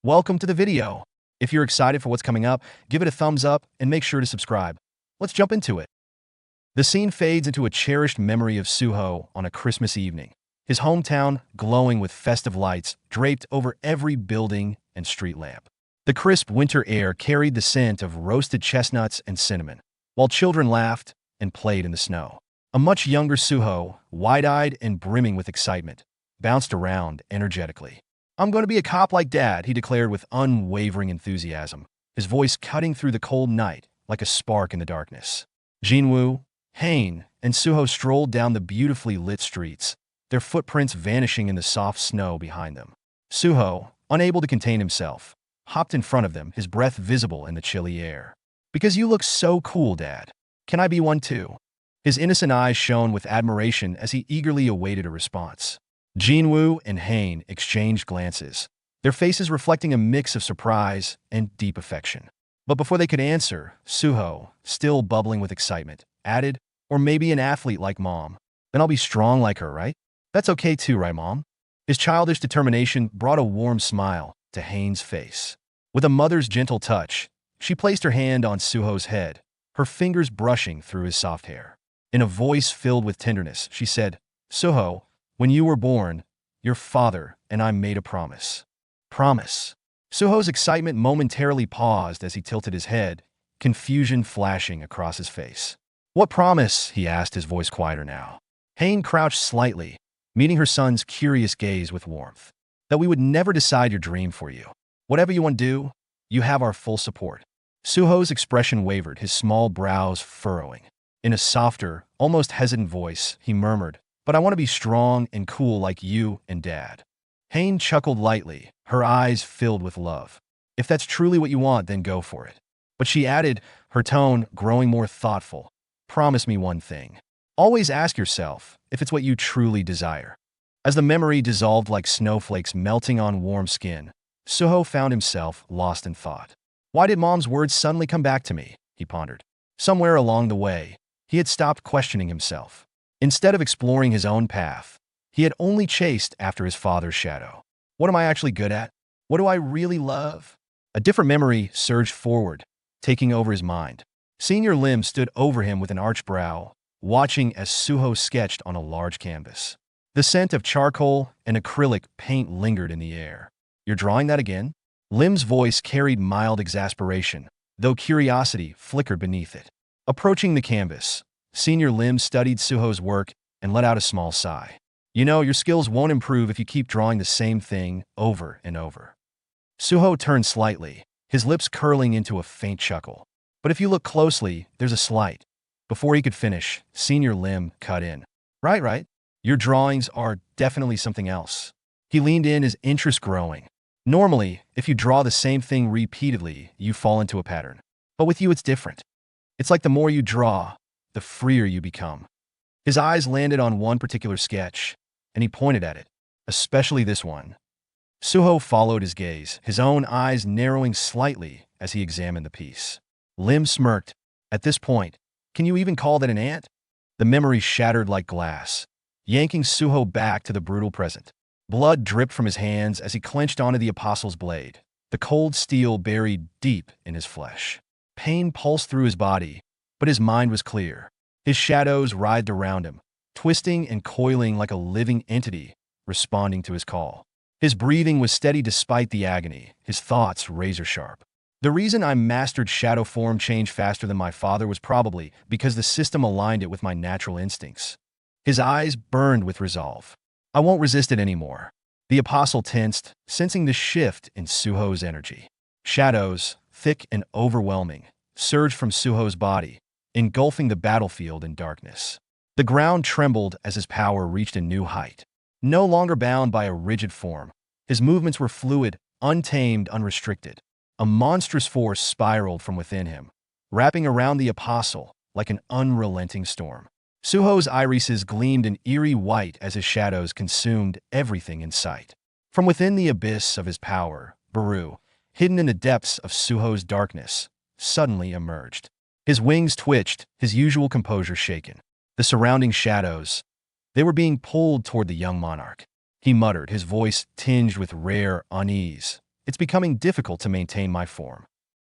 Welcome to the video. If you're excited for what's coming up, give it a thumbs up and make sure to subscribe. Let's jump into it. The scene fades into a cherished memory of Suho on a Christmas evening, his hometown glowing with festive lights draped over every building and street lamp. The crisp winter air carried the scent of roasted chestnuts and cinnamon, while children laughed and played in the snow. A much younger Suho, wide-eyed and brimming with excitement, bounced around energetically. "I'm going to be a cop like Dad," he declared with unwavering enthusiasm, his voice cutting through the cold night like a spark in the darkness. Jinwoo, Hain, and Suho strolled down the beautifully lit streets, their footprints vanishing in the soft snow behind them. Suho, unable to contain himself, hopped in front of them, his breath visible in the chilly air. "Because you look so cool, Dad. Can I be one too?" His innocent eyes shone with admiration as he eagerly awaited a response. Jinwoo and Hain exchanged glances, their faces reflecting a mix of surprise and deep affection. But before they could answer, Suho, still bubbling with excitement, added, "Or maybe an athlete like Mom. Then I'll be strong like her, right? That's okay too, right, Mom?" His childish determination brought a warm smile to Hain's face. With a mother's gentle touch, she placed her hand on Suho's head, her fingers brushing through his soft hair. In a voice filled with tenderness, she said, "Suho, when you were born, your father and I made a promise." Promise. Suho's excitement momentarily paused as he tilted his head, confusion flashing across his face. "What promise?" he asked, his voice quieter now. Hain crouched slightly, meeting her son's curious gaze with warmth. "That we would never decide your dream for you. Whatever you want to do, you have our full support." Suho's expression wavered, his small brows furrowing. In a softer, almost hesitant voice, he murmured, "But I want to be strong and cool like you and Dad." Hain chuckled lightly, her eyes filled with love. "If that's truly what you want, then go for it." But she added, her tone growing more thoughtful, "Promise me one thing. Always ask yourself if it's what you truly desire." As the memory dissolved like snowflakes melting on warm skin, Suho found himself lost in thought. Why did Mom's words suddenly come back to me? He pondered. Somewhere along the way, he had stopped questioning himself. Instead of exploring his own path, he had only chased after his father's shadow. What am I actually good at? What do I really love? A different memory surged forward, taking over his mind. Senior Lim stood over him with an arched brow, watching as Suho sketched on a large canvas. The scent of charcoal and acrylic paint lingered in the air. "You're drawing that again?" Lim's voice carried mild exasperation, though curiosity flickered beneath it. Approaching the canvas, Senior Lim studied Suho's work and let out a small sigh. "You know, your skills won't improve if you keep drawing the same thing over and over." Suho turned slightly, his lips curling into a faint chuckle. "But if you look closely, there's a slight." Before he could finish, Senior Lim cut in. Right. Your drawings are definitely something else." He leaned in, his interest growing. "Normally, if you draw the same thing repeatedly, you fall into a pattern. But with you, it's different. It's like the more you draw, the freer you become." His eyes landed on one particular sketch, and he pointed at it, "Especially this one." Suho followed his gaze, his own eyes narrowing slightly as he examined the piece. Lim smirked. "At this point, can you even call that an ant?" The memory shattered like glass, yanking Suho back to the brutal present. Blood dripped from his hands as he clenched onto the apostle's blade, the cold steel buried deep in his flesh. Pain pulsed through his body, but his mind was clear. His shadows writhed around him, twisting and coiling like a living entity responding to his call. His breathing was steady despite the agony, his thoughts razor-sharp. "The reason I mastered shadow form change faster than my father was probably because the system aligned it with my natural instincts." His eyes burned with resolve. "I won't resist it anymore." The apostle tensed, sensing the shift in Suho's energy. Shadows, thick and overwhelming, surged from Suho's body, engulfing the battlefield in darkness. The ground trembled as his power reached a new height. No longer bound by a rigid form, his movements were fluid, untamed, unrestricted. A monstrous force spiraled from within him, wrapping around the apostle like an unrelenting storm. Suho's irises gleamed an eerie white as his shadows consumed everything in sight. From within the abyss of his power, Baru, hidden in the depths of Suho's darkness, suddenly emerged. His wings twitched, his usual composure shaken. The surrounding shadows, they were being pulled toward the young monarch. He muttered, his voice tinged with rare unease. It's becoming difficult to maintain my form.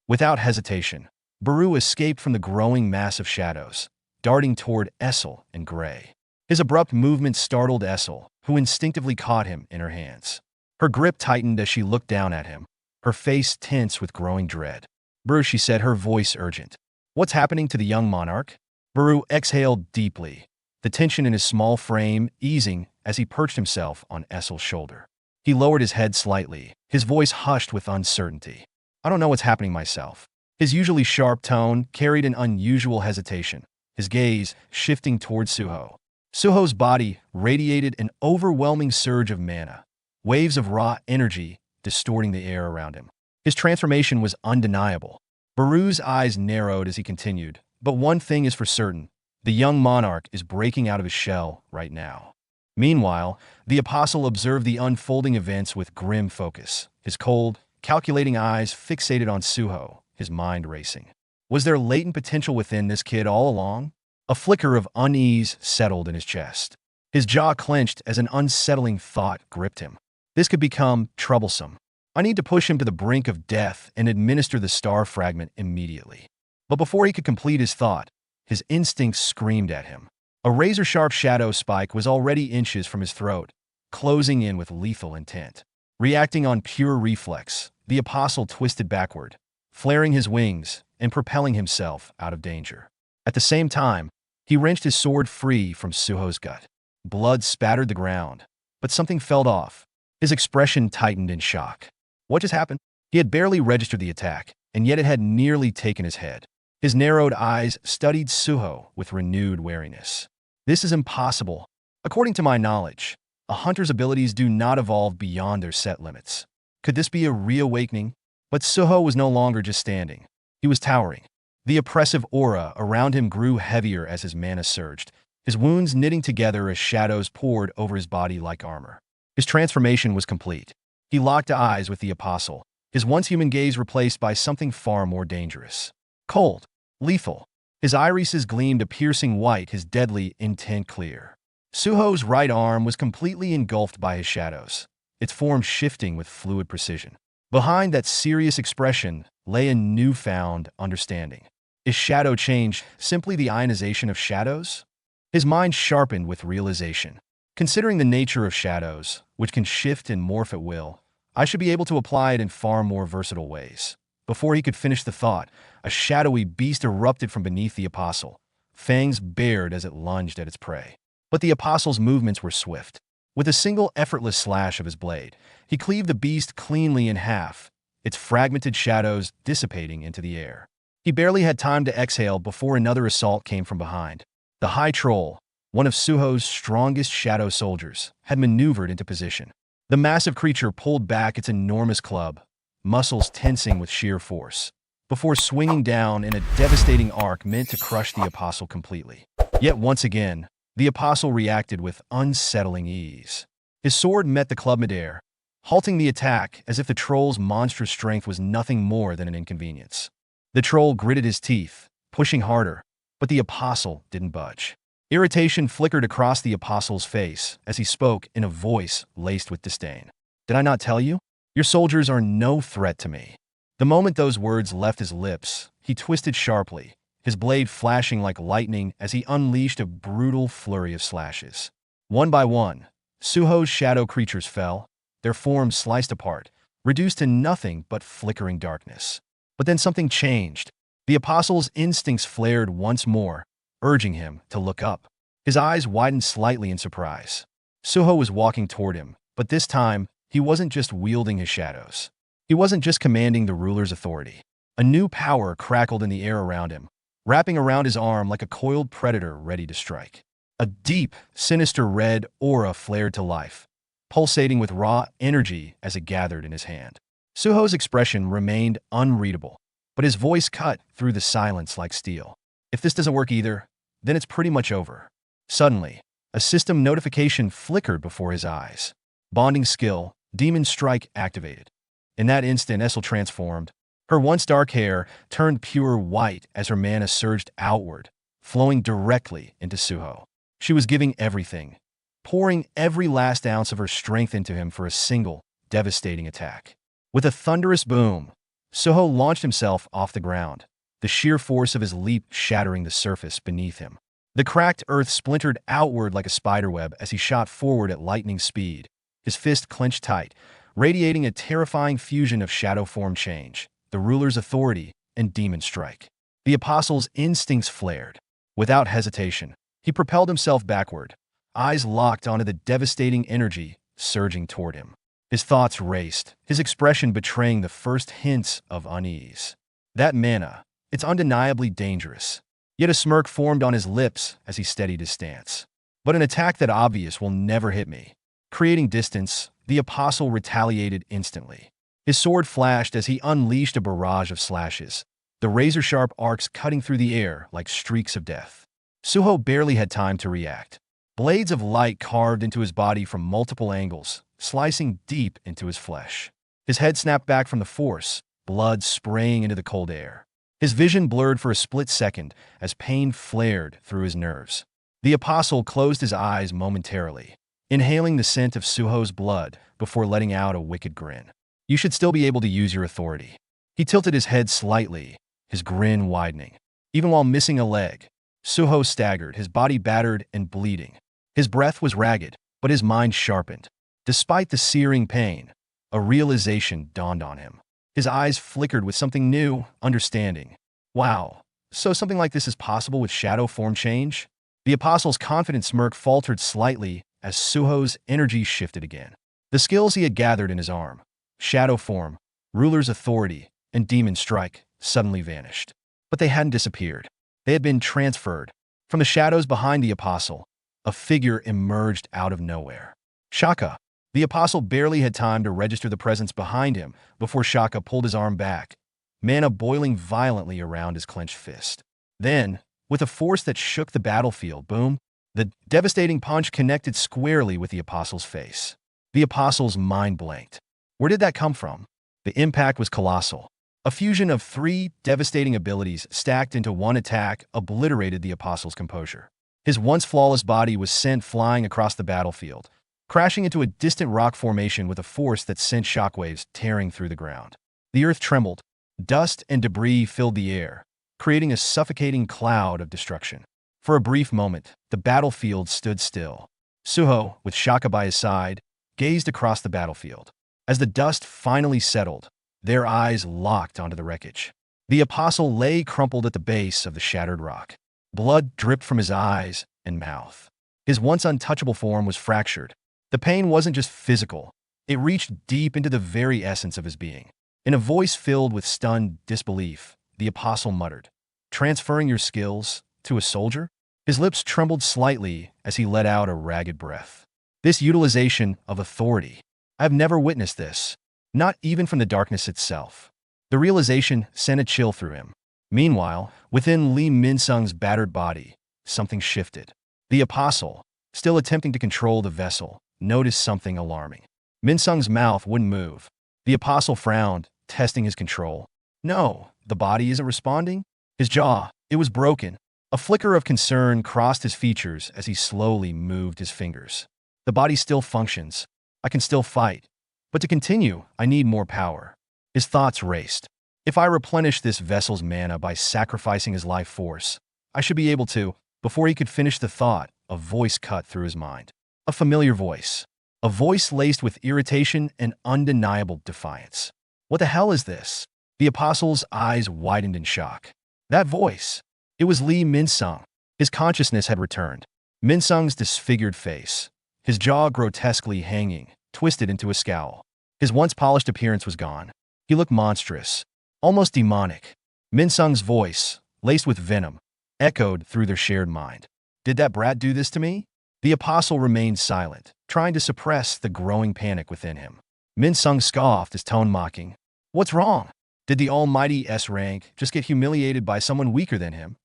Without hesitation, Baru escaped from the growing mass of shadows, darting toward Essel and Gray. His abrupt movement startled Essel, who instinctively caught him in her hands. Her grip tightened as she looked down at him, her face tense with growing dread. "Baru," she said, her voice urgent. "What's happening to the young monarch?" Baru exhaled deeply, the tension in his small frame easing as he perched himself on Essel's shoulder. He lowered his head slightly, his voice hushed with uncertainty. "I don't know what's happening myself." His usually sharp tone carried an unusual hesitation, his gaze shifting toward Suho. Suho's body radiated an overwhelming surge of mana, waves of raw energy distorting the air around him. His transformation was undeniable. Baru's eyes narrowed as he continued, "But one thing is for certain, the young monarch is breaking out of his shell right now." Meanwhile, the apostle observed the unfolding events with grim focus, his cold, calculating eyes fixated on Suho, his mind racing. Was there latent potential within this kid all along? A flicker of unease settled in his chest. His jaw clenched as an unsettling thought gripped him. This could become troublesome. I need to push him to the brink of death and administer the star fragment immediately. But before he could complete his thought, his instincts screamed at him. A razor-sharp shadow spike was already inches from his throat, closing in with lethal intent. Reacting on pure reflex, the apostle twisted backward, flaring his wings and propelling himself out of danger. At the same time, he wrenched his sword free from Suho's gut. Blood spattered the ground, but something fell off. His expression tightened in shock. What just happened? He had barely registered the attack, and yet it had nearly taken his head. His narrowed eyes studied Suho with renewed wariness. "This is impossible. According to my knowledge, a hunter's abilities do not evolve beyond their set limits. Could this be a reawakening?" But Suho was no longer just standing. He was towering. The oppressive aura around him grew heavier as his mana surged, his wounds knitting together as shadows poured over his body like armor. His transformation was complete. He locked eyes with the apostle, his once human gaze replaced by something far more dangerous. Cold, lethal. His irises gleamed a piercing white, his deadly intent clear. Suho's right arm was completely engulfed by his shadows, its form shifting with fluid precision. Behind that serious expression lay a newfound understanding. Is shadow change simply the ionization of shadows? His mind sharpened with realization. Considering the nature of shadows, which can shift and morph at will, I should be able to apply it in far more versatile ways. Before he could finish the thought, a shadowy beast erupted from beneath the apostle, fangs bared as it lunged at its prey. But the apostle's movements were swift. With a single effortless slash of his blade, he cleaved the beast cleanly in half, its fragmented shadows dissipating into the air. He barely had time to exhale before another assault came from behind. The High Troll, one of Suho's strongest shadow soldiers, had maneuvered into position. The massive creature pulled back its enormous club, muscles tensing with sheer force, before swinging down in a devastating arc meant to crush the apostle completely. Yet once again, the apostle reacted with unsettling ease. His sword met the club midair, halting the attack as if the troll's monstrous strength was nothing more than an inconvenience. The troll gritted his teeth, pushing harder, but the apostle didn't budge. Irritation flickered across the apostle's face as he spoke in a voice laced with disdain. "Did I not tell you? Your soldiers are no threat to me." The moment those words left his lips, he twisted sharply, his blade flashing like lightning as he unleashed a brutal flurry of slashes. One by one, Suho's shadow creatures fell, their forms sliced apart, reduced to nothing but flickering darkness. But then something changed. The apostle's instincts flared once more, urging him to look up. His eyes widened slightly in surprise. Suho was walking toward him, but this time, he wasn't just wielding his shadows. He wasn't just commanding the ruler's authority. A new power crackled in the air around him, wrapping around his arm like a coiled predator ready to strike. A deep, sinister red aura flared to life, pulsating with raw energy as it gathered in his hand. Suho's expression remained unreadable, but his voice cut through the silence like steel. "If this doesn't work either, then it's pretty much over." Suddenly, a system notification flickered before his eyes. Bonding skill, Demon Strike activated. In that instant, Essel transformed. Her once dark hair turned pure white as her mana surged outward, flowing directly into Suho. She was giving everything, pouring every last ounce of her strength into him for a single, devastating attack. With a thunderous boom, Suho launched himself off the ground, the sheer force of his leap shattering the surface beneath him. The cracked earth splintered outward like a spiderweb as he shot forward at lightning speed, his fist clenched tight, radiating a terrifying fusion of shadow form change, the ruler's authority, and demon strike. The apostle's instincts flared. Without hesitation, he propelled himself backward, eyes locked onto the devastating energy surging toward him. His thoughts raced, his expression betraying the first hints of unease. That mana, it's undeniably dangerous. Yet a smirk formed on his lips as he steadied his stance. But an attack that obvious will never hit me. Creating distance, the apostle retaliated instantly. His sword flashed as he unleashed a barrage of slashes, the razor-sharp arcs cutting through the air like streaks of death. Suho barely had time to react. Blades of light carved into his body from multiple angles, slicing deep into his flesh. His head snapped back from the force, blood spraying into the cold air. His vision blurred for a split second as pain flared through his nerves. The apostle closed his eyes momentarily, inhaling the scent of Suho's blood before letting out a wicked grin. You should still be able to use your authority. He tilted his head slightly, his grin widening. Even while missing a leg, Suho staggered, his body battered and bleeding. His breath was ragged, but his mind sharpened. Despite the searing pain, a realization dawned on him. His eyes flickered with something new, understanding. Wow, so something like this is possible with shadow form change? The apostle's confident smirk faltered slightly as Suho's energy shifted again. The skills he had gathered in his arm, shadow form, ruler's authority, and demon strike, suddenly vanished. But they hadn't disappeared. They had been transferred. From the shadows behind the apostle, a figure emerged out of nowhere. Shaka. The apostle barely had time to register the presence behind him before Shaka pulled his arm back, mana boiling violently around his clenched fist. Then, with a force that shook the battlefield, boom, the devastating punch connected squarely with the apostle's face. The apostle's mind blanked. Where did that come from? The impact was colossal. A fusion of three devastating abilities stacked into one attack obliterated the apostle's composure. His once flawless body was sent flying across the battlefield, crashing into a distant rock formation with a force that sent shockwaves tearing through the ground. The earth trembled. Dust and debris filled the air, creating a suffocating cloud of destruction. For a brief moment, the battlefield stood still. Suho, with Shaka by his side, gazed across the battlefield. As the dust finally settled, their eyes locked onto the wreckage. The apostle lay crumpled at the base of the shattered rock. Blood dripped from his eyes and mouth. His once untouchable form was fractured. The pain wasn't just physical. It reached deep into the very essence of his being. In a voice filled with stunned disbelief, the apostle muttered, "Transferring your skills to a soldier?" His lips trembled slightly as he let out a ragged breath. This utilization of authority. I've never witnessed this, not even from the darkness itself. The realization sent a chill through him. Meanwhile, within Lee Min-sung's battered body, something shifted. The apostle, still attempting to control the vessel, noticed something alarming. Min-sung's mouth wouldn't move. The apostle frowned, testing his control. No, the body isn't responding. His jaw, it was broken. A flicker of concern crossed his features as he slowly moved his fingers. The body still functions. I can still fight. But to continue, I need more power. His thoughts raced. If I replenish this vessel's mana by sacrificing his life force, I should be able to. Before he could finish the thought, a voice cut through his mind. A familiar voice. A voice laced with irritation and undeniable defiance. What the hell is this? The apostle's eyes widened in shock. That voice. It was Lee Min-sung. His consciousness had returned. Min-sung's disfigured face, his jaw grotesquely hanging, twisted into a scowl. His once polished appearance was gone. He looked monstrous, almost demonic. Min-sung's voice, laced with venom, echoed through their shared mind. Did that brat do this to me? The apostle remained silent, trying to suppress the growing panic within him. Min-sung scoffed, his tone mocking. What's wrong? Did the almighty S-rank just get humiliated by someone weaker than him?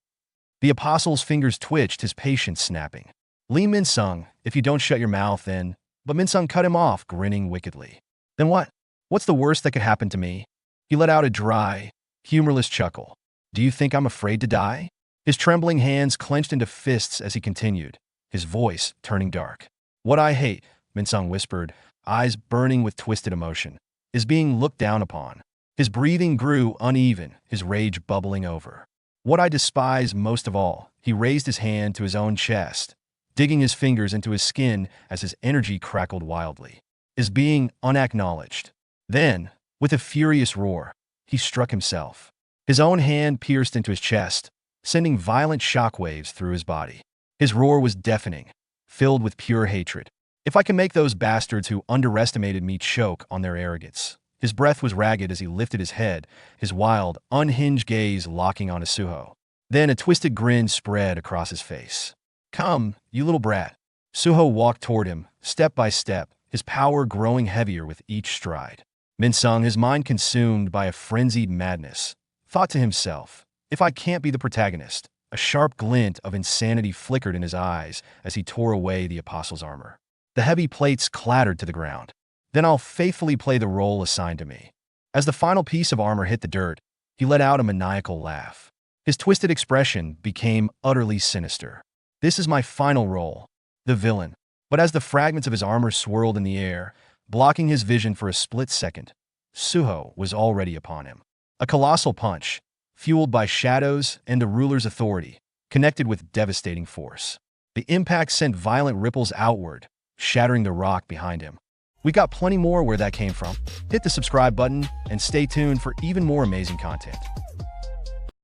The apostle's fingers twitched, his patience snapping. Lee Min-sung, if you don't shut your mouth, then... But Min-sung cut him off, grinning wickedly. Then what? What's the worst that could happen to me? He let out a dry, humorless chuckle. Do you think I'm afraid to die? His trembling hands clenched into fists as he continued, his voice turning dark. What I hate, Min-sung whispered, eyes burning with twisted emotion, is being looked down upon. His breathing grew uneven, his rage bubbling over. What I despise most of all, he raised his hand to his own chest, digging his fingers into his skin as his energy crackled wildly, is being unacknowledged. Then, with a furious roar, he struck himself. His own hand pierced into his chest, sending violent shockwaves through his body. His roar was deafening, filled with pure hatred. If I can make those bastards who underestimated me choke on their arrogance. His breath was ragged as he lifted his head, his wild, unhinged gaze locking onto Suho. Then a twisted grin spread across his face. "Come, you little brat." Suho walked toward him, step by step, his power growing heavier with each stride. Min-sung, his mind consumed by a frenzied madness, thought to himself, if I can't be the protagonist. A sharp glint of insanity flickered in his eyes as he tore away the apostle's armor. The heavy plates clattered to the ground. Then I'll faithfully play the role assigned to me. As the final piece of armor hit the dirt, he let out a maniacal laugh. His twisted expression became utterly sinister. This is my final role, the villain. But as the fragments of his armor swirled in the air, blocking his vision for a split second, Suho was already upon him. A colossal punch, fueled by shadows and the ruler's authority, connected with devastating force. The impact sent violent ripples outward, shattering the rock behind him. We got plenty more where that came from. Hit the subscribe button and stay tuned for even more amazing content.